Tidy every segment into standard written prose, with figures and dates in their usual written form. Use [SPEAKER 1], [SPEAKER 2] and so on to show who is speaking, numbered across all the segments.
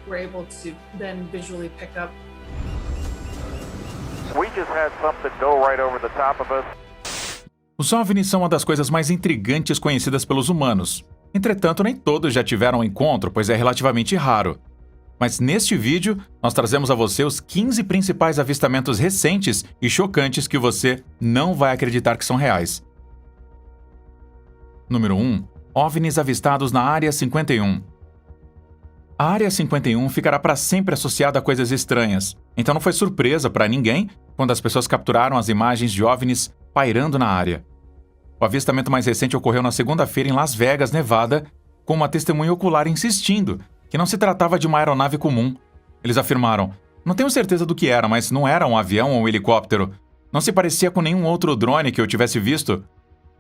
[SPEAKER 1] were able to then visually pick up.
[SPEAKER 2] We just had something go right over the top of us.
[SPEAKER 3] Os OVNIs são uma das coisas mais intrigantes conhecidas pelos humanos. Entretanto, nem todos já tiveram um encontro, pois é relativamente raro. Mas neste vídeo, nós trazemos a você os 15 principais avistamentos recentes e chocantes que você não vai acreditar que são reais. Número 1. OVNIs avistados na Área 51. A Área 51 ficará para sempre associada a coisas estranhas, então não foi surpresa para ninguém quando as pessoas capturaram as imagens de OVNIs pairando na área. O avistamento mais recente ocorreu na segunda-feira em Las Vegas, Nevada, com uma testemunha ocular insistindo que não se tratava de uma aeronave comum. Eles afirmaram: "Não tenho certeza do que era, mas não era um avião ou um helicóptero. Não se parecia com nenhum outro drone que eu tivesse visto."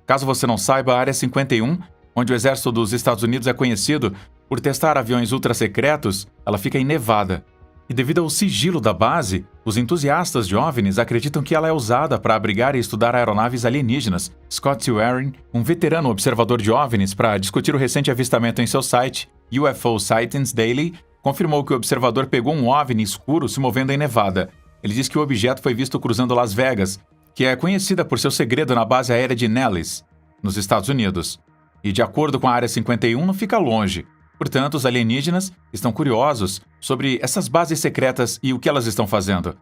[SPEAKER 3] Caso você não saiba, a Área 51, onde o exército dos Estados Unidos é conhecido por testar aviões ultra-secretos, ela fica em Nevada. E devido ao sigilo da base, os entusiastas de OVNIs acreditam que ela é usada para abrigar e estudar aeronaves alienígenas. Scott Waring, um veterano observador de OVNIs, para discutir o recente avistamento em seu site, UFO Sightings Daily, confirmou que o observador pegou um OVNI escuro se movendo em Nevada. Ele diz que o objeto foi visto cruzando Las Vegas, que é conhecida por seu segredo na base aérea de Nellis, nos Estados Unidos. E de acordo com a Área 51, não fica longe. Portanto, os alienígenas estão curiosos sobre essas bases secretas e o que elas estão fazendo.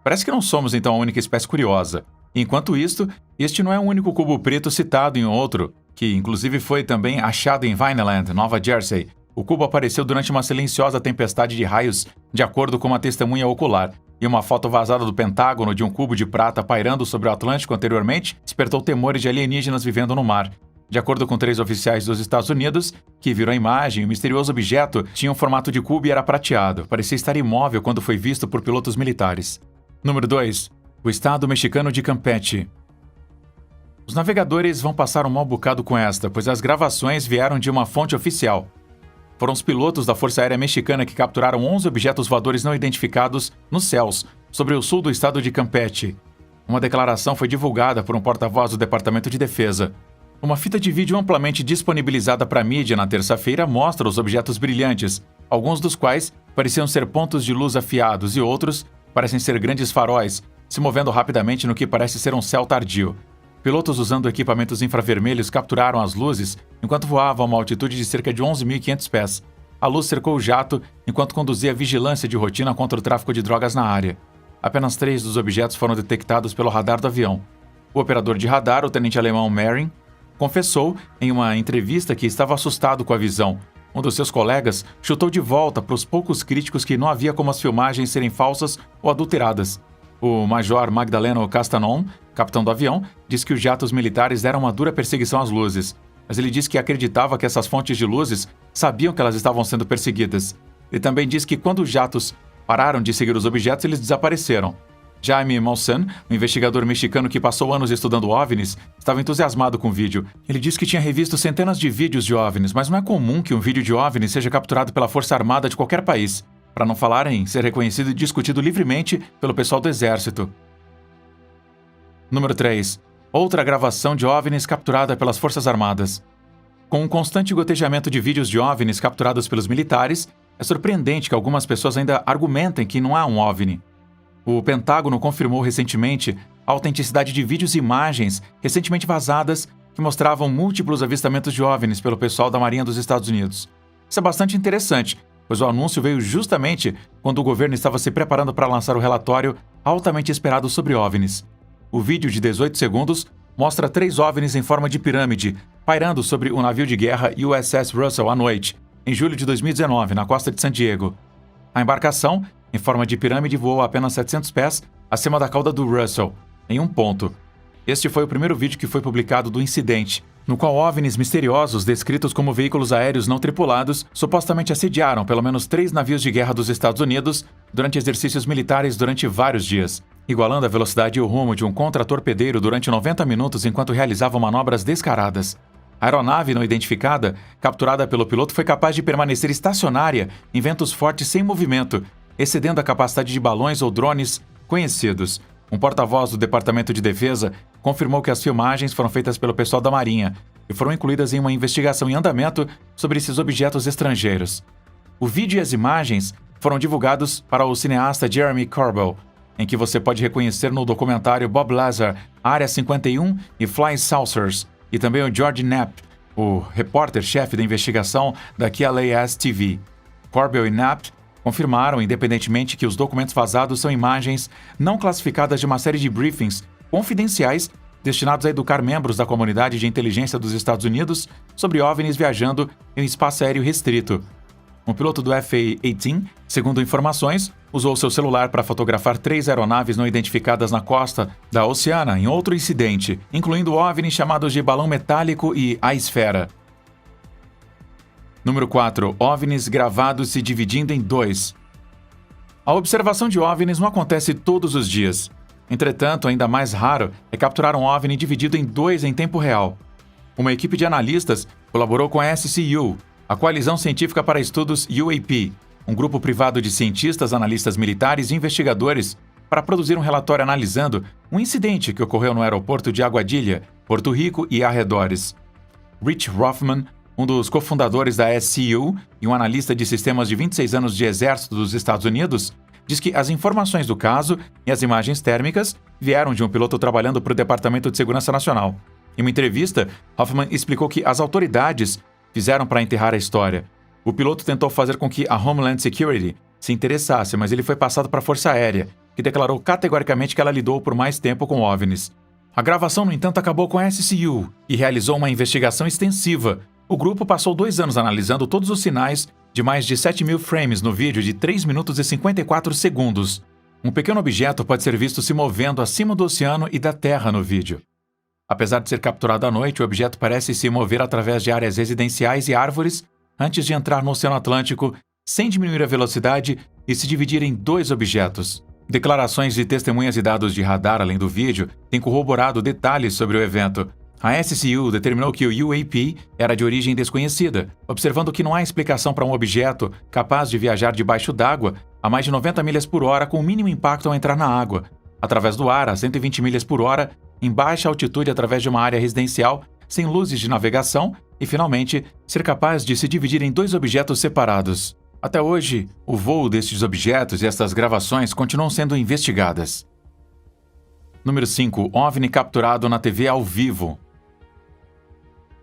[SPEAKER 3] Parece que não somos, então, a única espécie curiosa. Enquanto isto, este não é o único cubo preto citado em outro, que inclusive foi também achado em Vineland, Nova Jersey. O cubo apareceu durante uma silenciosa tempestade de raios, de acordo com uma testemunha ocular, e uma foto vazada do Pentágono de um cubo de prata pairando sobre o Atlântico anteriormente despertou temores de alienígenas vivendo no mar. De acordo com 3 oficiais dos Estados Unidos, que viram a imagem, o misterioso objeto tinha um formato de cubo e era prateado. Parecia estar imóvel quando foi visto por pilotos militares. Número 2. O estado mexicano de Campeche. Os navegadores vão passar um mau bocado com esta, pois as gravações vieram de uma fonte oficial. Foram os pilotos da Força Aérea Mexicana que capturaram 11 objetos voadores não identificados nos céus, sobre o sul do estado de Campeche. Uma declaração foi divulgada por um porta-voz do Departamento de Defesa. Uma fita de vídeo amplamente disponibilizada para a mídia na terça-feira mostra os objetos brilhantes, alguns dos quais pareciam ser pontos de luz afiados e outros parecem ser grandes faróis, se movendo rapidamente no que parece ser um céu tardio. Pilotos usando equipamentos infravermelhos capturaram as luzes enquanto voavam a uma altitude de cerca de 11.500 pés. A luz cercou o jato enquanto conduzia vigilância de rotina contra o tráfico de drogas na área. Apenas 3 dos objetos foram detectados pelo radar do avião. O operador de radar, o tenente alemão Marin, confessou em uma entrevista que estava assustado com a visão. Um dos seus colegas chutou de volta para os poucos críticos que não havia como as filmagens serem falsas ou adulteradas. O major Magdaleno Castanon, capitão do avião, disse que os jatos militares deram uma dura perseguição às luzes, mas ele disse que acreditava que essas fontes de luzes sabiam que elas estavam sendo perseguidas. Ele também disse que quando os jatos pararam de seguir os objetos, eles desapareceram. Jaime Maussan, um investigador mexicano que passou anos estudando OVNIs, estava entusiasmado com o vídeo. Ele disse que tinha revisto centenas de vídeos de OVNIs, mas não é comum que um vídeo de OVNI seja capturado pela Força Armada de qualquer país, para não falar em ser reconhecido e discutido livremente pelo pessoal do Exército. Número 3. Outra gravação de OVNIs capturada pelas Forças Armadas. Com um constante gotejamento de vídeos de OVNIs capturados pelos militares, é surpreendente que algumas pessoas ainda argumentem que não há um OVNI. O Pentágono confirmou recentemente a autenticidade de vídeos e imagens recentemente vazadas que mostravam múltiplos avistamentos de OVNIs pelo pessoal da Marinha dos Estados Unidos. Isso é bastante interessante, pois o anúncio veio justamente quando o governo estava se preparando para lançar o relatório altamente esperado sobre OVNIs. O vídeo de 18 segundos mostra 3 OVNIs em forma de pirâmide pairando sobre o navio de guerra USS Russell à noite, em julho de 2019, na costa de San Diego. A embarcação, em forma de pirâmide, voou a apenas 700 pés acima da cauda do Russell, em um ponto. Este foi o primeiro vídeo que foi publicado do incidente, no qual OVNIs misteriosos descritos como veículos aéreos não tripulados supostamente assediaram pelo menos 3 navios de guerra dos Estados Unidos durante exercícios militares durante vários dias, igualando a velocidade e o rumo de um contra-torpedeiro durante 90 minutos enquanto realizavam manobras descaradas. A aeronave não identificada, capturada pelo piloto, foi capaz de permanecer estacionária em ventos fortes sem movimento, excedendo a capacidade de balões ou drones conhecidos. Um porta-voz do Departamento de Defesa confirmou que as filmagens foram feitas pelo pessoal da Marinha e foram incluídas em uma investigação em andamento sobre esses objetos estrangeiros. O vídeo e as imagens foram divulgados para o cineasta Jeremy Corbell, em que você pode reconhecer no documentário Bob Lazar, Área 51 e Flying Saucers, e também o George Knapp, o repórter-chefe da investigação da KLAS-TV. Corbell e Knapp confirmaram independentemente que os documentos vazados são imagens não classificadas de uma série de briefings confidenciais destinados a educar membros da comunidade de inteligência dos Estados Unidos sobre OVNIs viajando em um espaço aéreo restrito. Um piloto do FA-18, segundo informações, usou seu celular para fotografar 3 aeronaves não identificadas na costa da Oceana em outro incidente, incluindo OVNIs chamados de balão metálico e a esfera. Número 4. OVNIs gravados se dividindo em 2. A observação de OVNIs não acontece todos os dias. Entretanto, ainda mais raro é capturar um OVNI dividido em 2 em tempo real. Uma equipe de analistas colaborou com a SCU, a Coalizão Científica para Estudos UAP, um grupo privado de cientistas, analistas militares e investigadores, para produzir um relatório analisando um incidente que ocorreu no aeroporto de Aguadilha, Porto Rico e arredores. Rich Hoffman, um dos cofundadores da SCU e um analista de sistemas de 26 anos de Exército dos Estados Unidos, diz que as informações do caso e as imagens térmicas vieram de um piloto trabalhando para o Departamento de Segurança Nacional. Em uma entrevista, Hoffman explicou que as autoridades fizeram para enterrar a história. O piloto tentou fazer com que a Homeland Security se interessasse, mas ele foi passado para a Força Aérea, que declarou categoricamente que ela lidou por mais tempo com OVNIs. A gravação, no entanto, acabou com a SCU e realizou uma investigação extensiva. O grupo passou 2 anos analisando todos os sinais de mais de 7.000 frames no vídeo de 3 minutos e 54 segundos. Um pequeno objeto pode ser visto se movendo acima do oceano e da Terra no vídeo. Apesar de ser capturado à noite, o objeto parece se mover através de áreas residenciais e árvores antes de entrar no Oceano Atlântico, sem diminuir a velocidade e se dividir em 2 objetos. Declarações de testemunhas e dados de radar além do vídeo têm corroborado detalhes sobre o evento. A SCU determinou que o UAP era de origem desconhecida, observando que não há explicação para um objeto capaz de viajar debaixo d'água a mais de 90 milhas por hora com o mínimo impacto ao entrar na água, através do ar a 120 milhas por hora, em baixa altitude através de uma área residencial, sem luzes de navegação e, finalmente, ser capaz de se dividir em 2 objetos separados. Até hoje, o voo destes objetos e estas gravações continuam sendo investigadas. Número 5. OVNI capturado na TV ao vivo.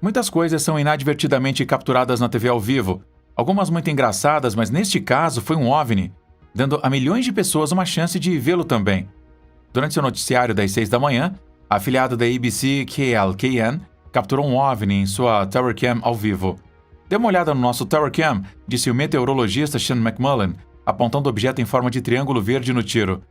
[SPEAKER 3] Muitas coisas são inadvertidamente capturadas na TV ao vivo, algumas muito engraçadas, mas neste caso foi um OVNI, dando a milhões de pessoas uma chance de vê-lo também. Durante seu noticiário das 6 da manhã, a afiliada da ABC KLKN capturou um OVNI em sua Tower Cam ao vivo. Dê uma olhada no nosso Tower Cam, disse o meteorologista Sean McMullen, apontando o objeto em forma de triângulo verde no tiro.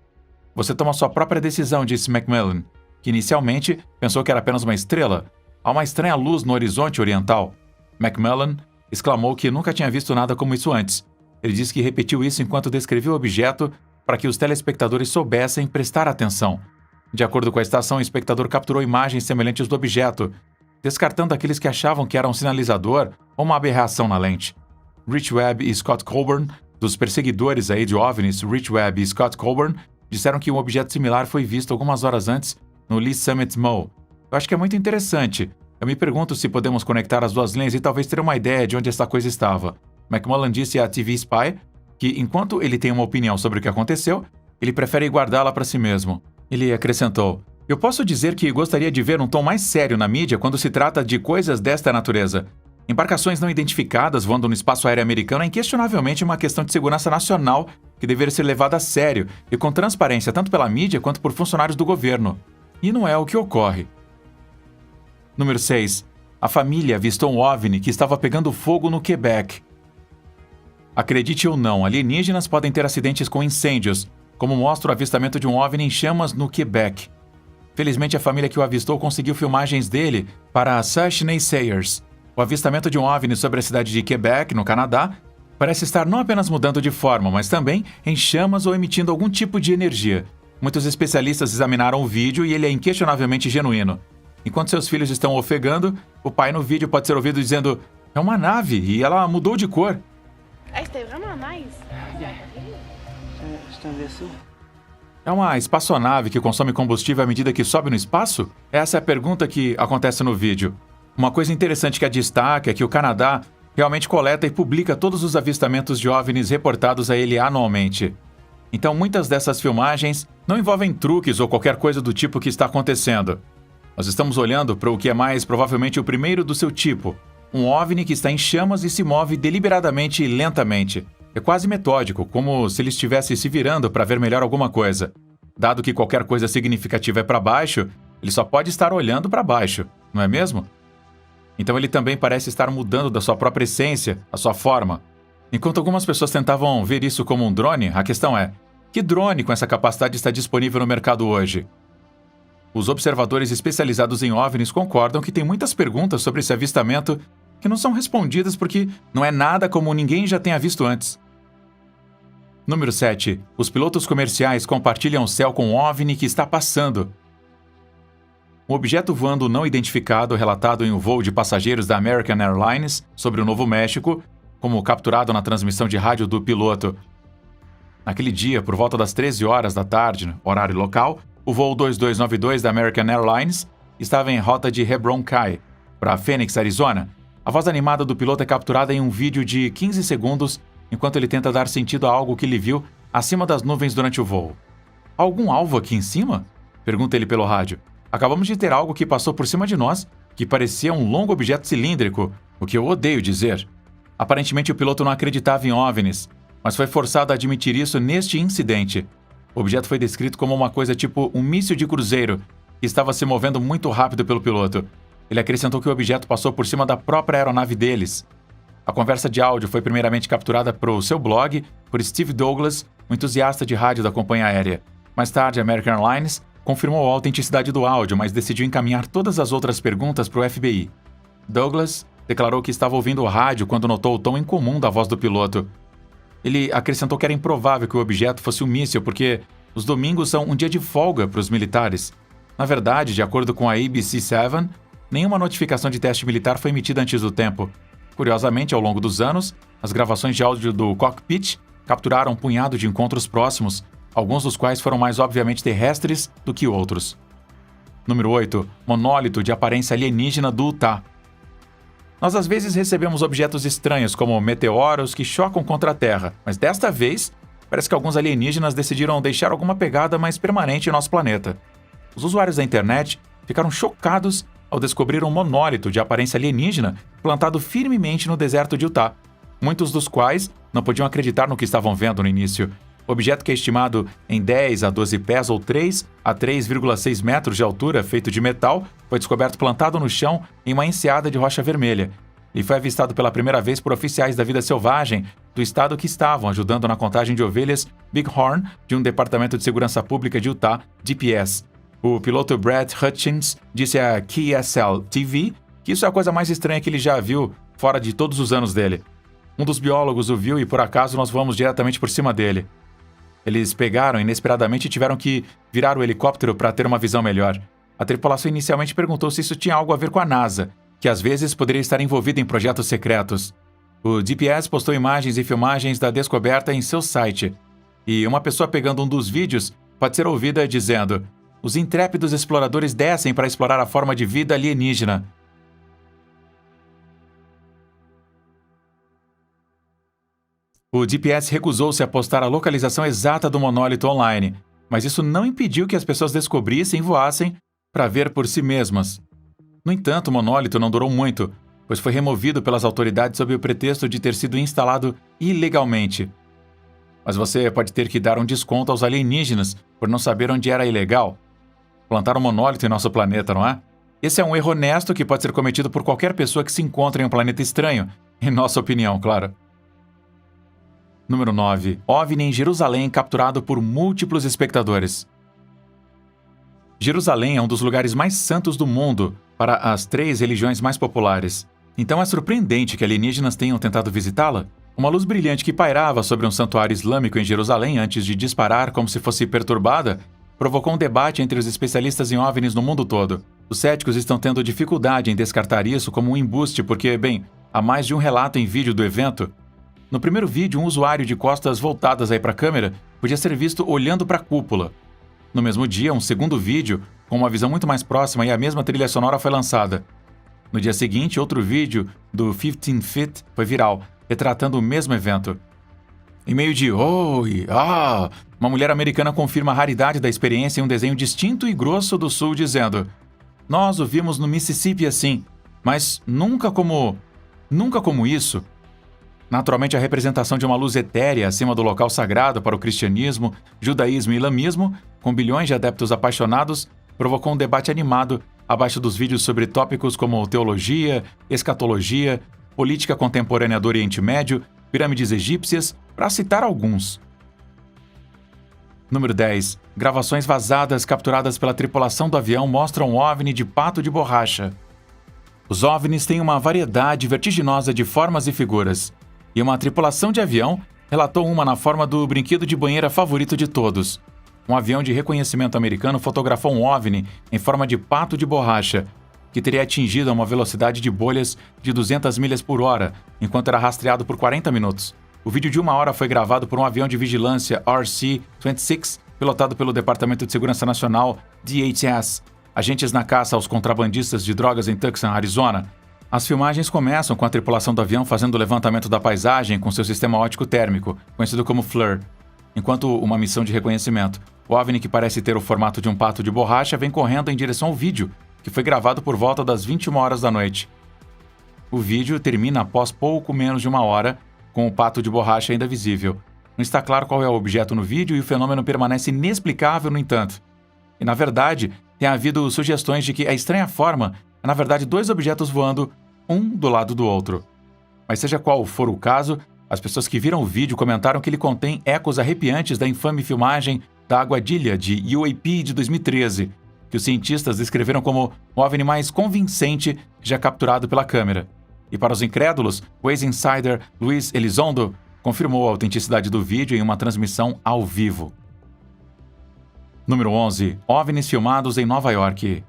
[SPEAKER 3] Você toma sua própria decisão, disse McMullen, que inicialmente pensou que era apenas uma estrela. Há uma estranha luz no horizonte oriental. McMullen exclamou que nunca tinha visto nada como isso antes. Ele disse que repetiu isso enquanto descrevia o objeto para que os telespectadores soubessem prestar atenção. De acordo com a estação, o espectador capturou imagens semelhantes do objeto, descartando aqueles que achavam que era um sinalizador ou uma aberração na lente. Rich Webb e Scott Colburn, dos perseguidores aí de OVNIs, Rich Webb e Scott Colburn, disseram que um objeto similar foi visto algumas horas antes no Lee Summit Mall. Eu acho que é muito interessante. Eu me pergunto se podemos conectar as 2 linhas e talvez ter uma ideia de onde essa coisa estava. McMullen disse à TV Spy que, enquanto ele tem uma opinião sobre o que aconteceu, ele prefere guardá-la para si mesmo. Ele acrescentou: "Eu posso dizer que gostaria de ver um tom mais sério na mídia quando se trata de coisas desta natureza. Embarcações não identificadas voando no espaço aéreo americano é inquestionavelmente uma questão de segurança nacional que deveria ser levada a sério e com transparência tanto pela mídia quanto por funcionários do governo. E não é o que ocorre." Número 6. A família avistou um OVNI que estava pegando fogo no Quebec. Acredite ou não, alienígenas podem ter acidentes com incêndios, como mostra o avistamento de um OVNI em chamas no Quebec. Felizmente, a família que o avistou conseguiu filmagens dele para a Such Naysayers. O avistamento de um OVNI sobre a cidade de Quebec, no Canadá, parece estar não apenas mudando de forma, mas também em chamas ou emitindo algum tipo de energia. Muitos especialistas examinaram o vídeo e ele é inquestionavelmente genuíno. Enquanto seus filhos estão ofegando, o pai no vídeo pode ser ouvido dizendo: "É uma nave e ela mudou de cor." É uma espaçonave que consome combustível à medida que sobe no espaço? Essa é a pergunta que acontece no vídeo. Uma coisa interessante que a destaca é que o Canadá realmente coleta e publica todos os avistamentos de OVNIs reportados a ele anualmente. Então muitas dessas filmagens não envolvem truques ou qualquer coisa do tipo que está acontecendo. Nós estamos olhando para o que é mais provavelmente o primeiro do seu tipo, um OVNI que está em chamas e se move deliberadamente e lentamente. É quase metódico, como se ele estivesse se virando para ver melhor alguma coisa. Dado que qualquer coisa significativa é para baixo, ele só pode estar olhando para baixo, não é mesmo? Então ele também parece estar mudando da sua própria essência, a sua forma. Enquanto algumas pessoas tentavam ver isso como um drone, a questão é: que drone com essa capacidade está disponível no mercado hoje? Os observadores especializados em OVNIs concordam que tem muitas perguntas sobre esse avistamento que não são respondidas porque não é nada como ninguém já tenha visto antes. Número 7. Os pilotos comerciais compartilham o céu com um OVNI que está passando. Um objeto voando não identificado relatado em um voo de passageiros da American Airlines sobre o Novo México, como capturado na transmissão de rádio do piloto. Naquele dia, por volta das 13 horas da tarde, horário local, o voo 2292 da American Airlines estava em rota de Hebron Kai, para Phoenix, Arizona. A voz animada do piloto é capturada em um vídeo de 15 segundos enquanto ele tenta dar sentido a algo que ele viu acima das nuvens durante o voo. Algum alvo aqui em cima? Pergunta ele pelo rádio. Acabamos de ter algo que passou por cima de nós, que parecia um longo objeto cilíndrico, o que eu odeio dizer. Aparentemente o piloto não acreditava em OVNIs, mas foi forçado a admitir isso neste incidente. O objeto foi descrito como uma coisa tipo um míssil de cruzeiro, que estava se movendo muito rápido pelo piloto. Ele acrescentou que o objeto passou por cima da própria aeronave deles. A conversa de áudio foi primeiramente capturada para o seu blog por Steve Douglas, um entusiasta de rádio da companhia aérea. Mais tarde, a American Airlines confirmou a autenticidade do áudio, mas decidiu encaminhar todas as outras perguntas para o FBI. Douglas declarou que estava ouvindo o rádio quando notou o tom incomum da voz do piloto. Ele acrescentou que era improvável que o objeto fosse um míssil porque os domingos são um dia de folga para os militares. Na verdade, de acordo com a ABC7, nenhuma notificação de teste militar foi emitida antes do tempo. Curiosamente, ao longo dos anos, as gravações de áudio do cockpit capturaram um punhado de encontros próximos, alguns dos quais foram mais obviamente terrestres do que outros. Número 8. Monólito de aparência alienígena do Utah. Nós às vezes recebemos objetos estranhos como meteoros que chocam contra a Terra, mas desta vez, parece que alguns alienígenas decidiram deixar alguma pegada mais permanente em nosso planeta. Os usuários da internet ficaram chocados ao descobrir um monólito de aparência alienígena plantado firmemente no deserto de Utah, muitos dos quais não podiam acreditar no que estavam vendo no início. O objeto, que é estimado em 10 a 12 pés ou 3 a 3,6 metros de altura, feito de metal, foi descoberto plantado no chão em uma enseada de rocha vermelha. E foi avistado pela primeira vez por oficiais da vida selvagem do estado que estavam ajudando na contagem de ovelhas Bighorn de um departamento de segurança pública de Utah, DPS. O piloto Brad Hutchins disse à KSL TV que isso é a coisa mais estranha que ele já viu fora de todos os anos dele. Um dos biólogos o viu e por acaso nós voamos diretamente por cima dele. Eles pegaram inesperadamente e tiveram que virar o helicóptero para ter uma visão melhor. A tripulação inicialmente perguntou se isso tinha algo a ver com a NASA, que às vezes poderia estar envolvida em projetos secretos. O DPS postou imagens e filmagens da descoberta em seu site. E uma pessoa pegando um dos vídeos pode ser ouvida dizendo: "Os intrépidos exploradores descem para explorar a forma de vida alienígena." O DPS recusou-se a postar a localização exata do monólito online, mas isso não impediu que as pessoas descobrissem e voassem para ver por si mesmas. No entanto, o monólito não durou muito, pois foi removido pelas autoridades sob o pretexto de ter sido instalado ilegalmente. Mas você pode ter que dar um desconto aos alienígenas por não saber onde era ilegal. Plantar um monólito em nosso planeta, não é? Esse é um erro honesto que pode ser cometido por qualquer pessoa que se encontre em um planeta estranho, em nossa opinião, claro. Número 9. OVNI em Jerusalém capturado por múltiplos espectadores. Jerusalém é um dos lugares mais santos do mundo para as 3 religiões mais populares. Então é surpreendente que alienígenas tenham tentado visitá-la? Uma luz brilhante que pairava sobre um santuário islâmico em Jerusalém antes de disparar como se fosse perturbada provocou um debate entre os especialistas em OVNIs no mundo todo. Os céticos estão tendo dificuldade em descartar isso como um embuste porque, bem, há mais de um relato em vídeo do evento. No primeiro vídeo, um usuário de costas voltadas para a câmera podia ser visto olhando para a cúpula. No mesmo dia, um segundo vídeo, com uma visão muito mais próxima e a mesma trilha sonora foi lançada. No dia seguinte, outro vídeo do 15 Feet foi viral, retratando o mesmo evento. Em meio de "oi, ah", uma mulher americana confirma a raridade da experiência em um desenho distinto e grosso do sul, dizendo: "Nós o vimos no Mississippi assim, mas nunca como isso." Naturalmente, a representação de uma luz etérea acima do local sagrado para o cristianismo, judaísmo e islamismo, com bilhões de adeptos apaixonados, provocou um debate animado abaixo dos vídeos sobre tópicos como teologia, escatologia, política contemporânea do Oriente Médio, pirâmides egípcias, para citar alguns. Número 10. Gravações vazadas capturadas pela tripulação do avião mostram um OVNI de pato de borracha. Os OVNIs têm uma variedade vertiginosa de formas e figuras, e uma tripulação de avião relatou uma na forma do brinquedo de banheira favorito de todos. Um avião de reconhecimento americano fotografou um OVNI em forma de pato de borracha, que teria atingido a uma velocidade de bolhas de 200 milhas por hora, enquanto era rastreado por 40 minutos. O vídeo de 1 hora foi gravado por um avião de vigilância RC-26, pilotado pelo Departamento de Segurança Nacional, DHS, agentes na caça aos contrabandistas de drogas em Tucson, Arizona. As filmagens começam com a tripulação do avião fazendo o levantamento da paisagem com seu sistema óptico térmico, conhecido como FLIR, enquanto uma missão de reconhecimento. O OVNI, que parece ter o formato de um pato de borracha, vem correndo em direção ao vídeo, que foi gravado por volta das 21 horas da noite. O vídeo termina após pouco menos de 1 hora, com o pato de borracha ainda visível. Não está claro qual é o objeto no vídeo e o fenômeno permanece inexplicável, no entanto. E, na verdade, tem havido sugestões de que a estranha forma é, na verdade, 2 objetos voando, um do lado do outro. Mas seja qual for o caso, as pessoas que viram o vídeo comentaram que ele contém ecos arrepiantes da infame filmagem da Aguadilha de UAP de 2013, que os cientistas descreveram como o OVNI mais convincente já capturado pela câmera. E para os incrédulos, o ex-insider Luiz Elizondo confirmou a autenticidade do vídeo em uma transmissão ao vivo. Número 11. OVNIs filmados em Nova York.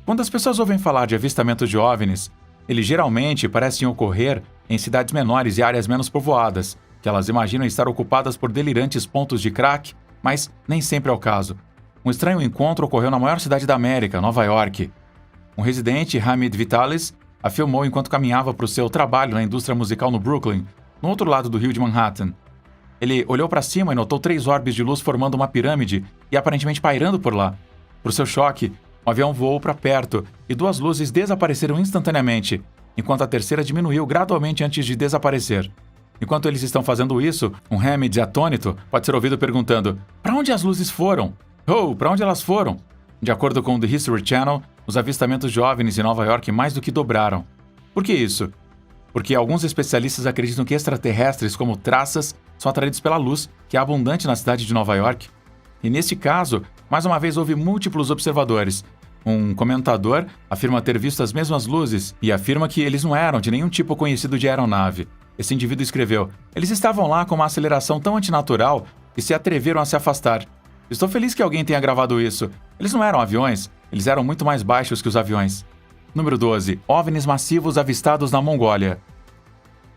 [SPEAKER 3] Quando as pessoas ouvem falar de avistamentos de OVNIs, eles geralmente parecem ocorrer em cidades menores e áreas menos povoadas, que elas imaginam estar ocupadas por delirantes pontos de crack, mas nem sempre é o caso. Um estranho encontro ocorreu na maior cidade da América, Nova York. Um residente, Hamid Vitalis, a filmou enquanto caminhava para o seu trabalho na indústria musical no Brooklyn, no outro lado do rio de Manhattan. Ele olhou para cima e notou 3 orbes de luz formando uma pirâmide e aparentemente pairando por lá. Por seu choque, o avião voou para perto e 2 luzes desapareceram instantaneamente, enquanto a terceira diminuiu gradualmente antes de desaparecer. Enquanto eles estão fazendo isso, um Hamid atônito pode ser ouvido perguntando: "Para onde as luzes foram? Oh, para onde elas foram?" De acordo com o The History Channel, os avistamentos de OVNIs em Nova York mais do que dobraram. Por que isso? Porque alguns especialistas acreditam que extraterrestres como traças são atraídos pela luz, que é abundante na cidade de Nova York. E neste caso, mais uma vez houve múltiplos observadores. Um comentador afirma ter visto as mesmas luzes e afirma que eles não eram de nenhum tipo conhecido de aeronave. Esse indivíduo escreveu: "Eles estavam lá com uma aceleração tão antinatural que se atreveram a se afastar. Estou feliz que alguém tenha gravado isso. Eles não eram aviões, eles eram muito mais baixos que os aviões." Número 12. OVNIs massivos avistados na Mongólia.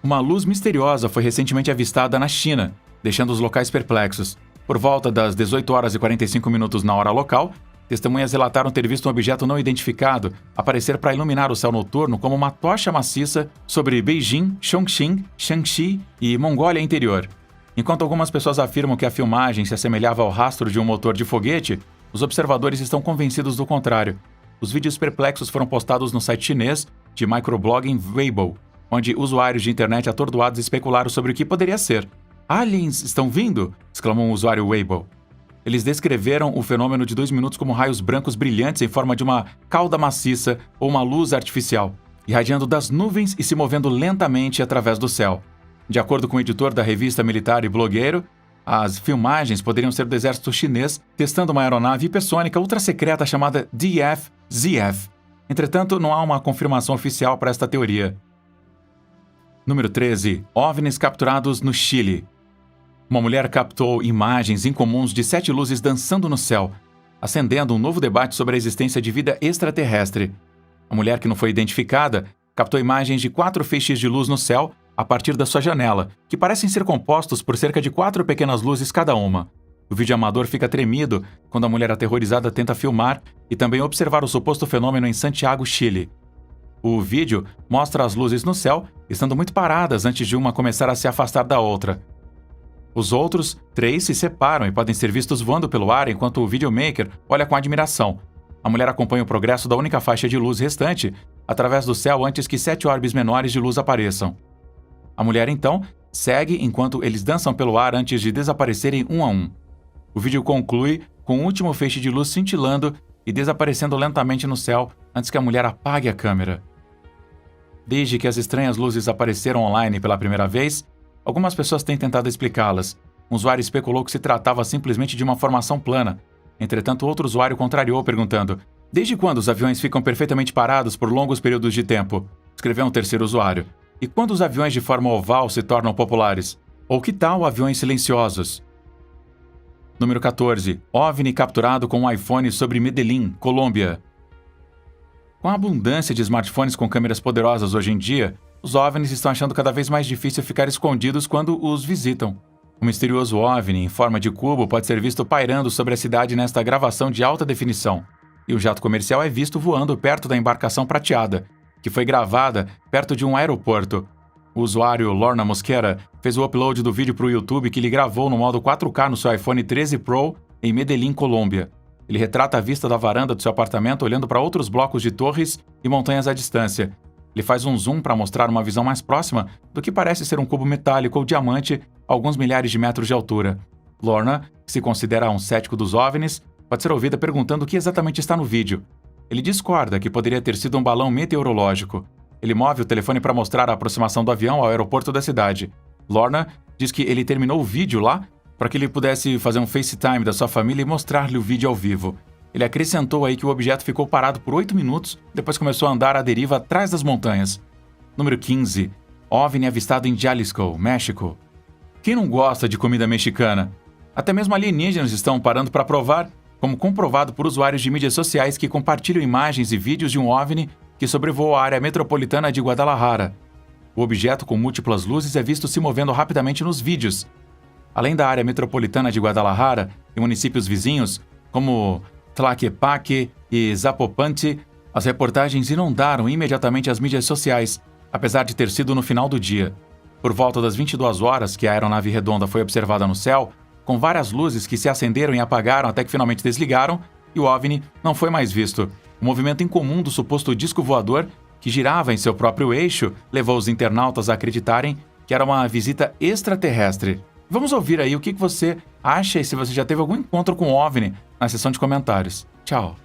[SPEAKER 3] Uma luz misteriosa foi recentemente avistada na China, deixando os locais perplexos. Por volta das 18 horas e 45 minutos na hora local, testemunhas relataram ter visto um objeto não identificado aparecer para iluminar o céu noturno como uma tocha maciça sobre Beijing, Chongqing, Shanxi e Mongólia Interior. Enquanto algumas pessoas afirmam que a filmagem se assemelhava ao rastro de um motor de foguete, os observadores estão convencidos do contrário. Os vídeos perplexos foram postados no site chinês de microblogging Weibo, onde usuários de internet atordoados especularam sobre o que poderia ser. "Aliens estão vindo!" exclamou um usuário Weibo. Eles descreveram o fenômeno de 2 minutos como raios brancos brilhantes em forma de uma cauda maciça ou uma luz artificial, irradiando das nuvens e se movendo lentamente através do céu. De acordo com o editor da revista militar e blogueiro, as filmagens poderiam ser do exército chinês testando uma aeronave hipersônica ultra-secreta chamada DF-ZF. Entretanto, não há uma confirmação oficial para esta teoria. Número 13. OVNIs capturados no Chile. Uma mulher captou imagens incomuns de 7 luzes dançando no céu, acendendo um novo debate sobre a existência de vida extraterrestre. A mulher, que não foi identificada, captou imagens de 4 feixes de luz no céu a partir da sua janela, que parecem ser compostos por cerca de 4 pequenas luzes cada uma. O vídeo amador fica tremido quando a mulher aterrorizada tenta filmar e também observar o suposto fenômeno em Santiago, Chile. O vídeo mostra as luzes no céu estando muito paradas antes de uma começar a se afastar da outra. Os outros 3 se separam e podem ser vistos voando pelo ar enquanto o videomaker olha com admiração. A mulher acompanha o progresso da única faixa de luz restante através do céu antes que 7 orbes menores de luz apareçam. A mulher, então, segue enquanto eles dançam pelo ar antes de desaparecerem um a um. O vídeo conclui com o último feixe de luz cintilando e desaparecendo lentamente no céu antes que a mulher apague a câmera. Desde que as estranhas luzes apareceram online pela primeira vez, algumas pessoas têm tentado explicá-las. Um usuário especulou que se tratava simplesmente de uma formação plana. Entretanto, outro usuário contrariou, perguntando: "Desde quando os aviões ficam perfeitamente parados por longos períodos de tempo?", escreveu um terceiro usuário. "E quando os aviões de forma oval se tornam populares? Ou que tal aviões silenciosos?" Número 14. OVNI capturado com um iPhone sobre Medellín, Colômbia. Com a abundância de smartphones com câmeras poderosas hoje em dia, os OVNIs estão achando cada vez mais difícil ficar escondidos quando os visitam. O misterioso OVNI em forma de cubo pode ser visto pairando sobre a cidade nesta gravação de alta definição. E o jato comercial é visto voando perto da embarcação prateada, que foi gravada perto de um aeroporto. O usuário Lorna Mosquera fez o upload do vídeo para o YouTube que ele gravou no modo 4K no seu iPhone 13 Pro em Medellín, Colômbia. Ele retrata a vista da varanda do seu apartamento olhando para outros blocos de torres e montanhas à distância. Ele faz um zoom para mostrar uma visão mais próxima do que parece ser um cubo metálico ou diamante a alguns milhares de metros de altura. Lorna, que se considera um cético dos OVNIs, pode ser ouvida perguntando o que exatamente está no vídeo. Ele discorda que poderia ter sido um balão meteorológico. Ele move o telefone para mostrar a aproximação do avião ao aeroporto da cidade. Lorna diz que ele terminou o vídeo lá para que ele pudesse fazer um FaceTime da sua família e mostrar-lhe o vídeo ao vivo. Ele acrescentou aí que o objeto ficou parado por 8 minutos, depois começou a andar à deriva atrás das montanhas. Número 15. OVNI avistado em Jalisco, México. Quem não gosta de comida mexicana? Até mesmo alienígenas estão parando para provar, como comprovado por usuários de mídias sociais que compartilham imagens e vídeos de um OVNI que sobrevoou a área metropolitana de Guadalajara. O objeto com múltiplas luzes é visto se movendo rapidamente nos vídeos. Além da área metropolitana de Guadalajara e municípios vizinhos, como Tlaquepaque e Zapopante, as reportagens inundaram imediatamente as mídias sociais, apesar de ter sido no final do dia. Por volta das 22 horas que a aeronave redonda foi observada no céu, com várias luzes que se acenderam e apagaram até que finalmente desligaram, e o OVNI não foi mais visto. O movimento incomum do suposto disco voador, que girava em seu próprio eixo, levou os internautas a acreditarem que era uma visita extraterrestre. Vamos ouvir aí o que você acha e se você já teve algum encontro com o OVNI na seção de comentários. Tchau!